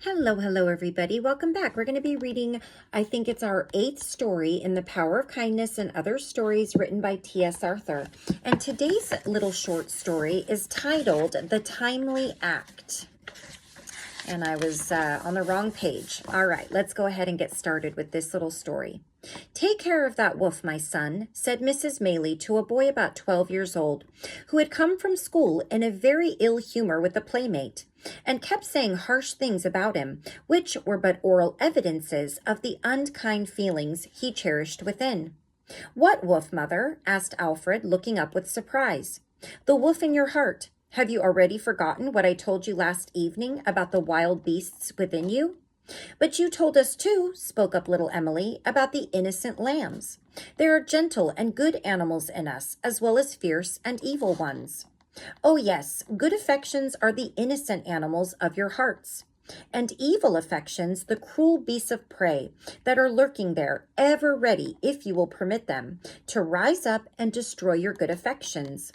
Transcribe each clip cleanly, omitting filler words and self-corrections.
Hello, everybody. Welcome back. We're going to be reading, I think it's our 8th story in The Power of Kindness and Other Stories written by T.S. Arthur. And today's little short story is titled The Timely Act. And I was on the wrong page. All right, let's go ahead and get started with this little story. "Take care of that wolf, my son," said Mrs. Maylie to a boy about 12 years old, who had come from school in a very ill humor with a playmate, and kept saying harsh things about him, which were but oral evidences of the unkind feelings he cherished within. "What wolf, mother?" asked Alfred, looking up with surprise. "The wolf in your heart. Have you already forgotten what I told you last evening about the wild beasts within you?" "But you told us too," spoke up little Emily, "about the innocent lambs. There are gentle and good animals in us, as well as fierce and evil ones." "Oh yes, good affections are the innocent animals of your hearts, and evil affections the cruel beasts of prey that are lurking there, ever ready, if you will permit them, to rise up and destroy your good affections.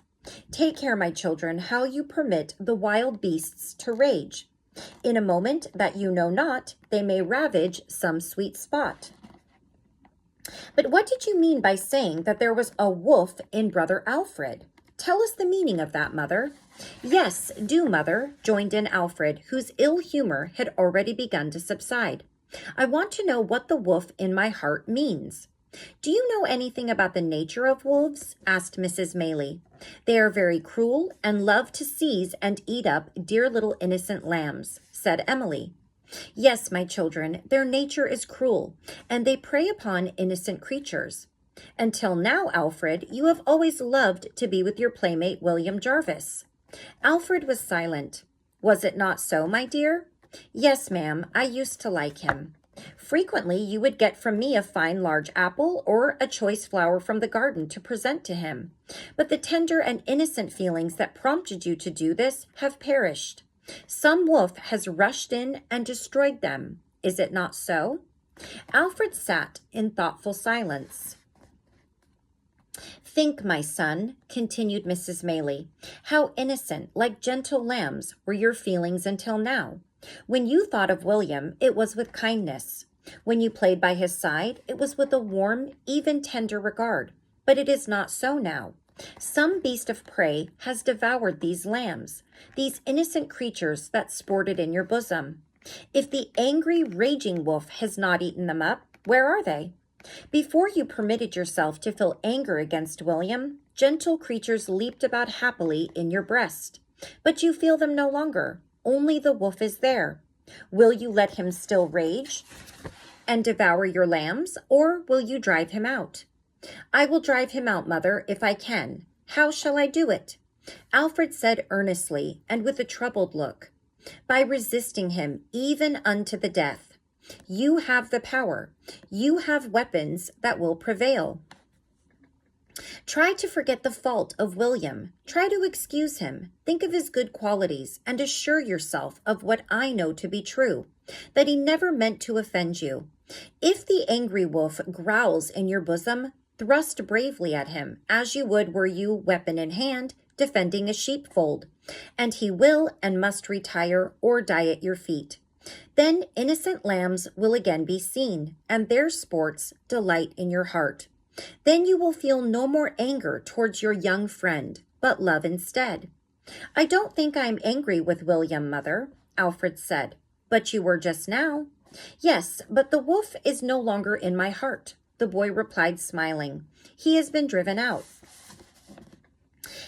Take care, my children, how you permit the wild beasts to rage. In a moment that you know not, they may ravage some sweet spot." "But what did you mean by saying that there was a wolf in brother Alfred? Tell us the meaning of that, mother." "Yes, do, mother," joined in Alfred, whose ill humor had already begun to subside. "I want to know what the wolf in my heart means." "Do you know anything about the nature of wolves?" asked Mrs. Maylie. "They are very cruel and love to seize and eat up dear little innocent lambs," said Emily. "Yes, my children, their nature is cruel, and they prey upon innocent creatures. Until now, Alfred, you have always loved to be with your playmate William Jarvis." Alfred was silent. "Was it not so, my dear?" "Yes, ma'am, I used to like him. Frequently you would get from me a fine large apple or a choice flower from the garden to present to him. But the tender and innocent feelings that prompted you to do this have perished. Some wolf has rushed in and destroyed them. Is it not so?" Alfred sat in thoughtful silence. "Think, my son," continued Mrs. Maylie, "how innocent, like gentle lambs, were your feelings until now. When you thought of William, it was with kindness. When you played by his side, it was with a warm, even tender regard. But it is not so now. Some beast of prey has devoured these lambs, these innocent creatures that sported in your bosom. If the angry, raging wolf has not eaten them up, where are they? Before you permitted yourself to feel anger against William, gentle creatures leaped about happily in your breast. But you feel them no longer. Only the wolf is there. Will you let him still rage and devour your lambs, or will you drive him out?" "I will drive him out, mother, if I can. How shall I do it?" Alfred said earnestly and with a troubled look. "By resisting him even unto the death. You have the power. You have weapons that will prevail. Try to forget the fault of William. Try to excuse him. Think of his good qualities and assure yourself of what I know to be true, that he never meant to offend you. If the angry wolf growls in your bosom, thrust bravely at him, as you would were you, weapon in hand, defending a sheepfold, and he will and must retire or die at your feet. Then innocent lambs will again be seen, and their sports delight in your heart. Then you will feel no more anger towards your young friend, but love instead." "I don't think I am angry with William, mother," Alfred said. "But you were just now." "Yes, but the wolf is no longer in my heart," the boy replied, smiling. "He has been driven out,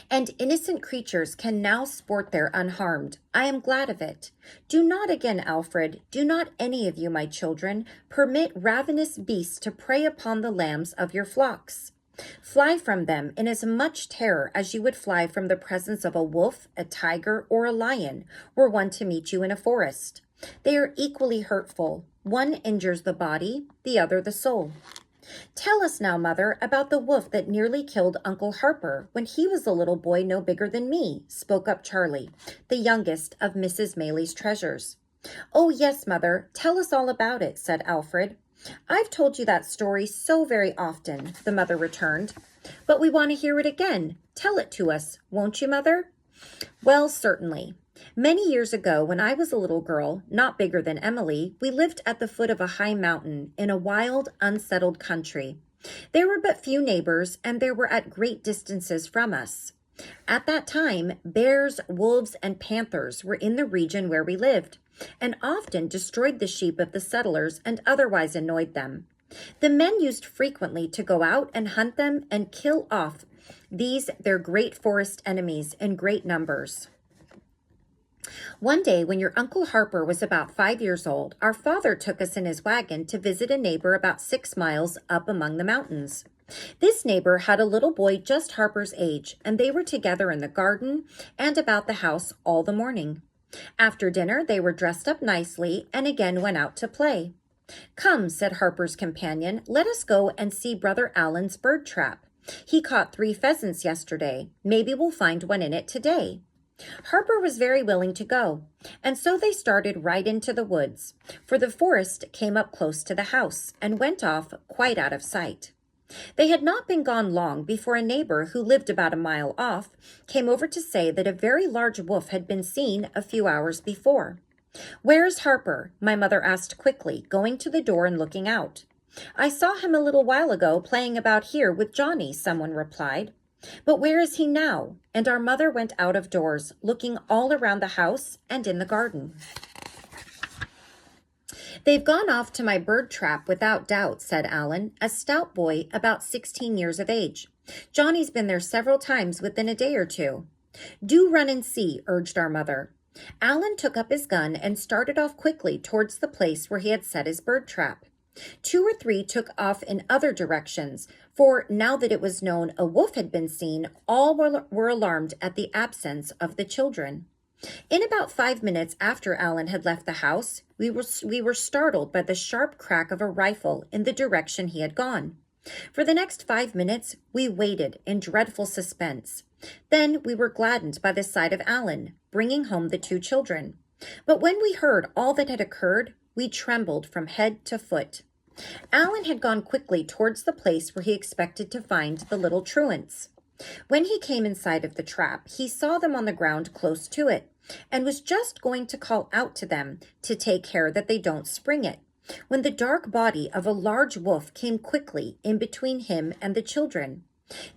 and innocent creatures can now sport there unharmed. I am glad of it. Do not again, Alfred, do not any of you, my children, permit ravenous beasts to prey upon the lambs of your flocks. Fly from them in as much terror as you would fly from the presence of a wolf, a tiger, or a lion, were one to meet you in a forest. They are equally hurtful. One injures the body, the other the soul." "Tell us now, mother, about the wolf that nearly killed Uncle Harper when he was a little boy no bigger than me," spoke up Charlie, the youngest of Mrs. Maylie's treasures. "Oh, yes, mother, tell us all about it," said Alfred. "I've told you that story so very often," the mother returned. "But we want to hear it again. Tell it to us, won't you, mother?" "Well, certainly. Many years ago, when I was a little girl, not bigger than Emily, we lived at the foot of a high mountain in a wild, unsettled country. There were but few neighbors, and they were at great distances from us. At that time, bears, wolves, and panthers were in the region where we lived, and often destroyed the sheep of the settlers and otherwise annoyed them. The men used frequently to go out and hunt them and kill off these their great forest enemies in great numbers. One day, when your Uncle Harper was about 5 years old, our father took us in his wagon to visit a neighbor about 6 miles up among the mountains. This neighbor had a little boy just Harper's age, and they were together in the garden and about the house all the morning. After dinner, they were dressed up nicely and again went out to play. "Come," said Harper's companion, "let us go and see Brother Allen's bird trap. He caught 3 pheasants yesterday. Maybe we'll find one in it today." Harper was very willing to go, and so they started right into the woods, for the forest came up close to the house and went off quite out of sight. They had not been gone long before a neighbor who lived about a mile off came over to say that a very large wolf had been seen a few hours before. "Where is Harper?" my mother asked quickly, going to the door and looking out. "I saw him a little while ago playing about here with Johnny," someone replied. "But where is he now?" And our mother went out of doors, looking all around the house and in the garden. "They've gone off to my bird trap without doubt," said Alan, a stout boy about 16 years of age. "Johnny's been there several times within a day or two." "Do run and see," urged our mother. Alan took up his gun and started off quickly towards the place where he had set his bird trap. 2 or 3 took off in other directions, for now that it was known a wolf had been seen, all were alarmed at the absence of the children. In about 5 minutes after Alan had left the house, we were startled by the sharp crack of a rifle in the direction he had gone. For the next 5 minutes, we waited in dreadful suspense. Then we were gladdened by the sight of Alan, bringing home the 2 children. But when we heard all that had occurred, we trembled from head to foot. Alan had gone quickly towards the place where he expected to find the little truants. When he came in sight of the trap, he saw them on the ground close to it, and was just going to call out to them to take care that they don't spring it, when the dark body of a large wolf came quickly in between him and the children.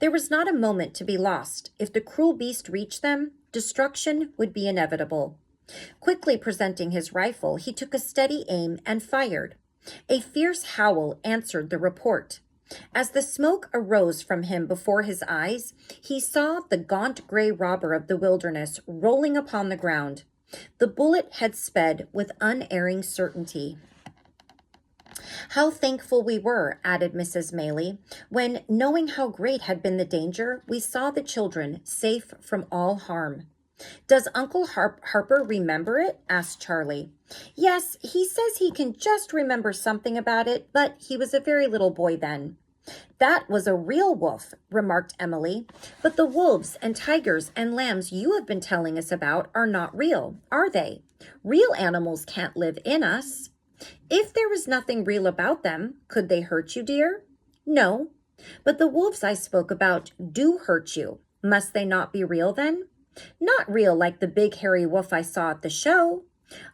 There was not a moment to be lost. If the cruel beast reached them, destruction would be inevitable. Quickly presenting his rifle, he took a steady aim and fired. A fierce howl answered the report. As the smoke arose from him before his eyes, he saw the gaunt gray robber of the wilderness rolling upon the ground. The bullet had sped with unerring certainty. "How thankful we were," added Mrs. Maylie, "when, knowing how great had been the danger, we saw the children safe from all harm." "Does Uncle Harper remember it?" asked Charlie. "Yes, he says he can just remember something about it, but he was a very little boy then." "That was a real wolf," remarked Emily. "But the wolves and tigers and lambs you have been telling us about are not real, are they? Real animals can't live in us." "If there was nothing real about them, could they hurt you, dear?" "No. But the wolves I spoke about do hurt you. Must they not be real then?" "Not real like the big hairy wolf I saw at the show."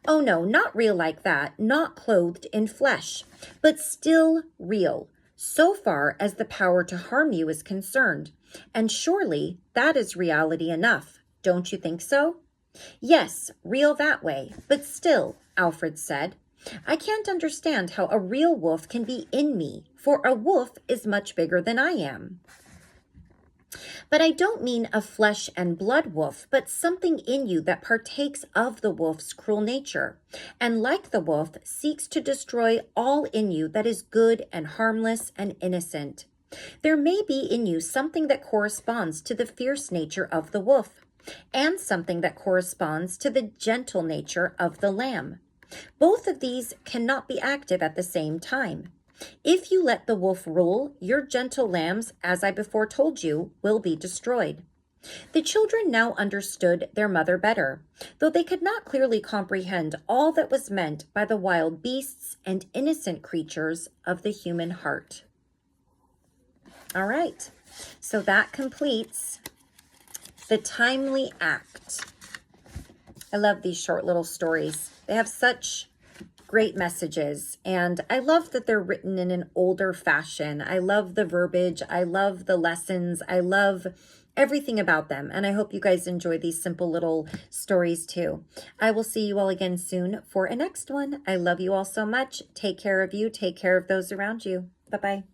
"Oh no, not real like that, not clothed in flesh, but still real, so far as the power to harm you is concerned. And surely that is reality enough, don't you think so?" "Yes, real that way, but still," Alfred said, "I can't understand how a real wolf can be in me, for a wolf is much bigger than I am." "But I don't mean a flesh and blood wolf, but something in you that partakes of the wolf's cruel nature, and like the wolf, seeks to destroy all in you that is good and harmless and innocent. There may be in you something that corresponds to the fierce nature of the wolf, and something that corresponds to the gentle nature of the lamb. Both of these cannot be active at the same time. If you let the wolf rule, your gentle lambs, as I before told you, will be destroyed." The children now understood their mother better, though they could not clearly comprehend all that was meant by the wild beasts and innocent creatures of the human heart. All right, so that completes The Timely Act. I love these short little stories. They have such great messages, and I love that they're written in an older fashion. I love the verbiage. I love the lessons. I love everything about them, and I hope you guys enjoy these simple little stories too. I will see you all again soon for a next one. I love you all so much. Take care of you. Take care of those around you. Bye-bye.